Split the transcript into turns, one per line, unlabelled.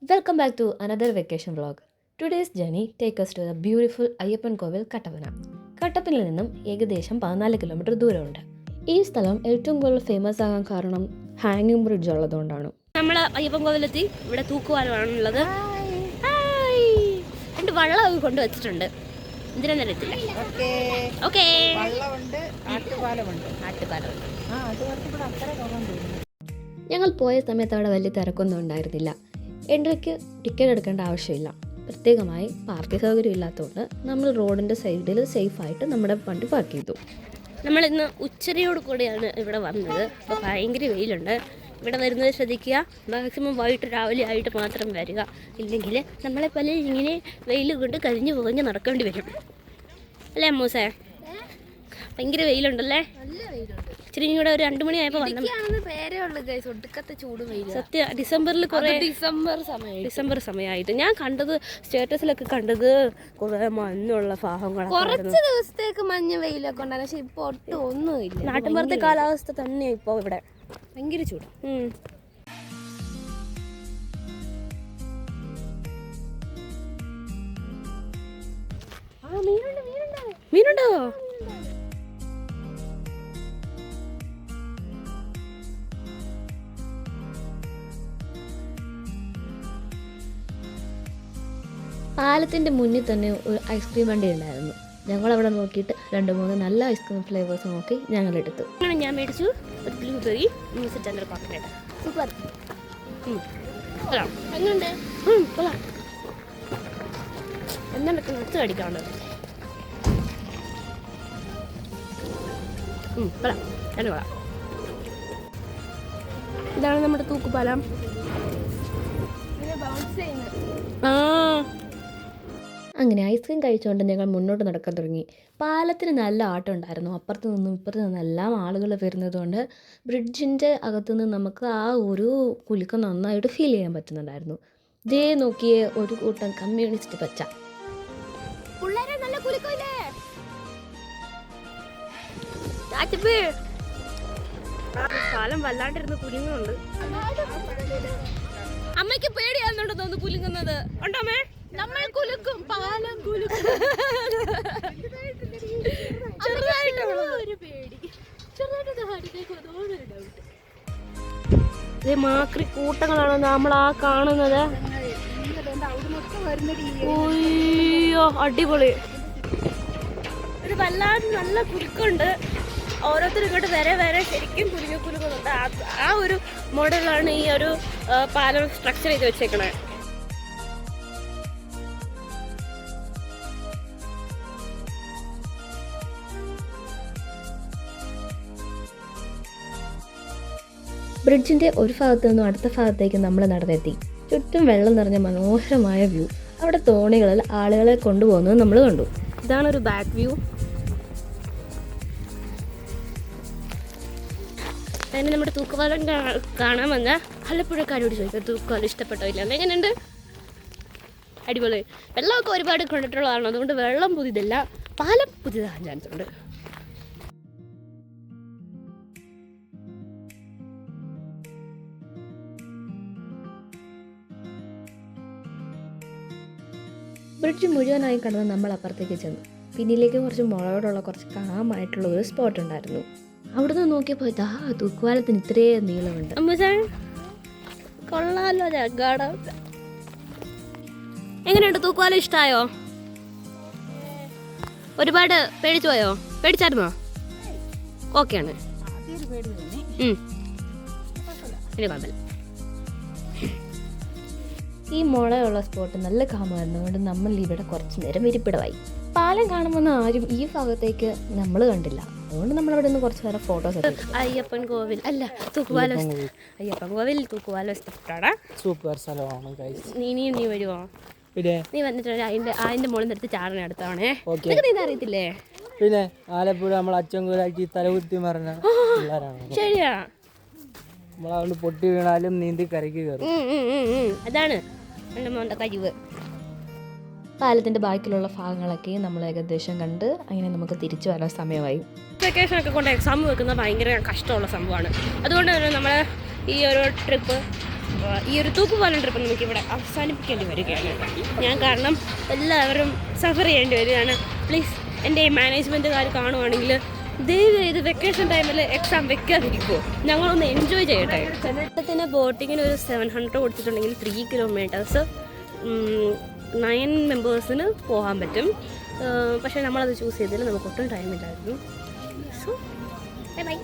Welcome back to another vacation vlog. Today's journey takes us to the beautiful Ayyappan കോവിൽ കട്ടപ്പന. കട്ടപ്പനയിൽ നിന്നും ഏകദേശം 14 kilometre ദൂരമുണ്ട്. ഈ സ്ഥലം ഏറ്റവും കൂടുതൽ ഫേമസ് ആകാൻ കാരണം ഹാങ്ങിങ് ബ്രിഡ്ജ് ഉള്ളതുകൊണ്ടാണ്.
നമ്മൾ അയ്യപ്പൻ കോവിലെത്തി. ഇവിടെ തൂക്കുപാലമാണുള്ളത്. രണ്ട് വള്ളം കൊണ്ടുവച്ചിട്ടുണ്ട്. എന്തിനാന്നറിയത്തില്ല. ഓക്കേ.
ഞങ്ങൾ പോയ സമയത്ത് അവിടെ വലിയ തിരക്കൊന്നും ഉണ്ടായിരുന്നില്ല. എൻട്രിക്ക് ടിക്കറ്റ് എടുക്കേണ്ട ആവശ്യമില്ല. പ്രത്യേകമായി പാർക്കിംഗ് സൗകര്യം ഇല്ലാത്തതുകൊണ്ട് നമ്മൾ റോഡിൻ്റെ സൈഡിൽ സേഫായിട്ട് നമ്മുടെ വണ്ടി പാർക്ക് ചെയ്തു.
നമ്മളിന്ന് ഉച്ചയോട് കൂടിയാണ് ഇവിടെ വന്നത്. അപ്പോൾ ഭയങ്കര വെയിലുണ്ട്. ഇവിടെ വരുന്നത് ശ്രദ്ധിക്കുക. മാക്സിമം വൈകിട്ട് രാവിലെ ആയിട്ട് മാത്രം വരിക. ഇല്ലെങ്കിൽ നമ്മളെ പല ഇങ്ങനെ വെയിൽ കൊണ്ട് കരിഞ്ഞു പുകഞ്ഞ് നടക്കേണ്ടി വരും. അല്ലേ അമ്മൂസേ? ഭയങ്കര വെയിലുണ്ടല്ലേ? ഇച്ചിരി കൂടെ ഒരു 2 മണിയായപ്പോൾ സത്യം ഡിസംബറിൽ കുറേ ഡിസംബർ സമയമായിട്ട് ഞാൻ കണ്ടത് സ്റ്റേറ്റസിലൊക്കെ കണ്ടത് കുറേ മഞ്ഞുള്ള ഭാഗങ്ങളൊക്കെ.
കുറച്ച് ദിവസത്തേക്ക് മഞ്ഞ വെയിലൊക്കെ ഉണ്ടായിരുന്നു. പക്ഷെ ഇപ്പോൾ ഒട്ടും ഒന്നുമില്ല.
നാട്ടിൻപുറത്തെ കാലാവസ്ഥ തന്നെയാണ് ഇപ്പോൾ ഇവിടെ.
ഭയങ്കര ചൂട്.
മീനുണ്ടോ?
പാലത്തിൻ്റെ മുന്നിൽ തന്നെ ഒരു ഐസ്ക്രീം വണ്ടി ഉണ്ടായിരുന്നു. ഞങ്ങളവിടെ നോക്കിയിട്ട് 2-3 നല്ല ഐസ്ക്രീം ഫ്ലേവേഴ്സ് നോക്കി ഞങ്ങളെടുത്തു.
അങ്ങനെ ഞാൻ മേടിച്ചു ഒരു ബ്ലൂബെറി ചന്ദ്ര കോക്കനട്ട്.
സൂപ്പർ.
എങ്ങനെയുണ്ട്? കൊള്ളാം. എന്തൊക്കെ നട്സ് കടിക്കാണ്ട്. കൊള്ളാം. ഇതാണ് നമ്മുടെ തൂക്കുപാലം.
അങ്ങനെ ഐസ്ക്രീം കഴിച്ചുകൊണ്ട് ഞങ്ങൾ മുന്നോട്ട് നടക്കാൻ തുടങ്ങി. പാലത്തിന് നല്ല ആട്ടം ഉണ്ടായിരുന്നു. അപ്പുറത്ത് നിന്നും ഇപ്പുറത്ത് നിന്നും എല്ലാം ആളുകൾ വരുന്നതുകൊണ്ട് ബ്രിഡ്ജിൻ്റെ അകത്തുനിന്ന് നമുക്ക് ആ ഒരു കുലുക്കം നന്നായിട്ട് ഫീൽ ചെയ്യാൻ പറ്റുന്നുണ്ടായിരുന്നു. ഇതേ നോക്കിയേ ഒരു കൂട്ടം കമ്മ്യൂണിസ്റ്റ് പച്ച.
പാലം വല്ലാണ്ടിരുന്ന് കുലുങ്ങുന്നുണ്ട്. അമ്മയ്ക്ക് പേടിയാകുന്നുണ്ടോ തോന്നുന്നു കുലുങ്ങുന്നത്? ഉണ്ടോമേ?
നമ്മൾ കുലുക്കും, പാലം കുലുക്കും. ഒരു പേടി
മാക്രി കൂട്ടങ്ങളാണ് നമ്മൾ ആ കാണുന്നത്. അയ്യോ അടിപൊളി. ഒരു വല്ലാതെ നല്ല കുലുക്കുണ്ട്. ഓരോരുത്തരും ഇങ്ങോട്ട് വരെ ശരിക്കും കുലുക്കുന്നുണ്ട്. ആ ഒരു മോഡലാണ് ഈ ഒരു പാലം സ്ട്രക്ചർ ചെയ്ത് വെച്ചേക്കണേ.
ബ്രിഡ്ജിൻ്റെ ഒരു ഭാഗത്തു നിന്നും അടുത്ത ഭാഗത്തേക്ക് നമ്മൾ നടന്നെത്തി. ചുറ്റും വെള്ളം നിറഞ്ഞ മനോഹരമായ വ്യൂ. അവിടെ തോണികളിൽ ആളുകളെ കൊണ്ടുപോകുന്നത് നമ്മൾ കണ്ടു.
ഇതാണ് ഒരു ബാക്ക് വ്യൂ. അതിന് നമ്മുടെ തൂക്കുപാലം കാണാൻ വന്ന ആലപ്പുഴക്കാരോട് ചോദിക്കാം തൂക്കുപാലം ഇഷ്ടപ്പെട്ടോ ഇല്ല. എങ്ങനെയുണ്ട്? അടിപൊളി. വെള്ളമൊക്കെ ഒരുപാട് കണ്ടിട്ടുള്ളതാണ്. അതുകൊണ്ട് വെള്ളം പുതിയതല്ല, പാലം പുതിയതാകാൻ ചാൻസ് ഉണ്ട്.
ബ്രിഡ്ജ് മുഴുവനായി കടന്ന് നമ്മൾ അപ്പുറത്തേക്ക് ചെന്നു. പിന്നിലേക്ക് കുറച്ച് മുളകോടുള്ള കുറച്ച് കാമായിട്ടുള്ള ഒരു സ്പോട്ട് ഉണ്ടായിരുന്നു. അവിടുന്ന് നോക്കിയപ്പോൾ ഇതാ തൂക്കുപാലത്തിന് ഇത്രയും നീളമുണ്ട്.
കൊള്ളാലോ. എങ്ങനെയുണ്ട് തൂക്കുപാലം? ഇഷ്ടമായോ? ഒരുപാട് പേടിച്ചു പോയോ? പേടിച്ചായിരുന്നോ? ഓക്കെയാണ്. ഇനി കുഴപ്പമില്ല.
ഈ മുളയുള്ള സ്പോട്ട് നല്ല കാമായിരുന്നതുകൊണ്ട് നമ്മൾ ഇവിടെ കുറച്ച് നേരം ഇരിപ്പിടമായി. പാലം കാണുമ്പോൾ ആരും ഈ ഭാഗത്തേക്ക് നമ്മൾ കണ്ടില്ല. അതുകൊണ്ട് നമ്മളവിടെ നിന്ന് കുറച്ച് നേരം ഫോട്ടോസ് എടുത്തു.
അയ്യപ്പൻ കോവിൽ അല്ല തൂക്കുപാലം. അയ്യപ്പൻ കോവിൽ തൂക്കുപാലം ഇഷ്ടപ്പെട്ടാടാ.
സൂപ്പർ സ്ഥലമാണ്.
നീ വരുമോ? നീ വന്നിട്ട് അതിന്റെ മുകളിൽ നിർത്തി ചാടണേ അടുത്തവണേ. നീ അറിയത്തില്ലേ?
പിന്നെ ആലപ്പുഴ നമ്മൾ അച്ചൻകൂരാക്കി തലകുത്തി മറഞ്ഞ പിള്ളേരാണ്.
ശരിയാ.
നമ്മളതുകൊണ്ട് പൊട്ടി വീണാലും നീന്തി കരയ്ക്ക് കയറും.
അതാണ് എൻ്റെ മോൻ്റെ കഴിവ്.
പാലത്തിൻ്റെ ബാക്കിലുള്ള ഭാഗങ്ങളൊക്കെ നമ്മൾ ഏകദേശം കണ്ട് അങ്ങനെ നമുക്ക് തിരിച്ചു വരാൻ സമയമായി.
വെക്കേഷനൊക്കെ കൊണ്ട് എക്സാം വെക്കുന്നത് ഭയങ്കര കഷ്ടമുള്ള സംഭവമാണ്. അതുകൊണ്ട് തന്നെ നമ്മൾ ഈ ഒരു ട്രിപ്പ് ഈ ഒരു തൂക്കുപാലം ട്രിപ്പ് നമുക്കിവിടെ അവസാനിപ്പിക്കേണ്ടി വരികയാണ്. ഞാൻ കാരണം എല്ലാവരും സഫർ ചെയ്യേണ്ടി വരികയാണ്. പ്ലീസ് എൻ്റെ ഈ മാനേജ്മെൻറ്റുകാർ കാണുവാണെങ്കിൽ ദയവ് ചെയ്ത് വെക്കേഷൻ ടൈമിൽ എക്സാം വെക്കാതിരിക്കുമോ, ഞങ്ങളൊന്ന് എൻജോയ് ചെയ്യട്ടെ. ചെന്നൈത്തിന് ബോട്ടിങ്ങിന് ഒരു 700 കൊടുത്തിട്ടുണ്ടെങ്കിൽ 3 കിലോമീറ്റേഴ്സ് 9 മെമ്പേഴ്സിന് പോകാൻ പറ്റും. പക്ഷേ നമ്മളത് ചൂസ് ചെയ്തതിൽ നമുക്ക് ഒട്ടും ടൈമില്ലായിരുന്നു. So bye bye.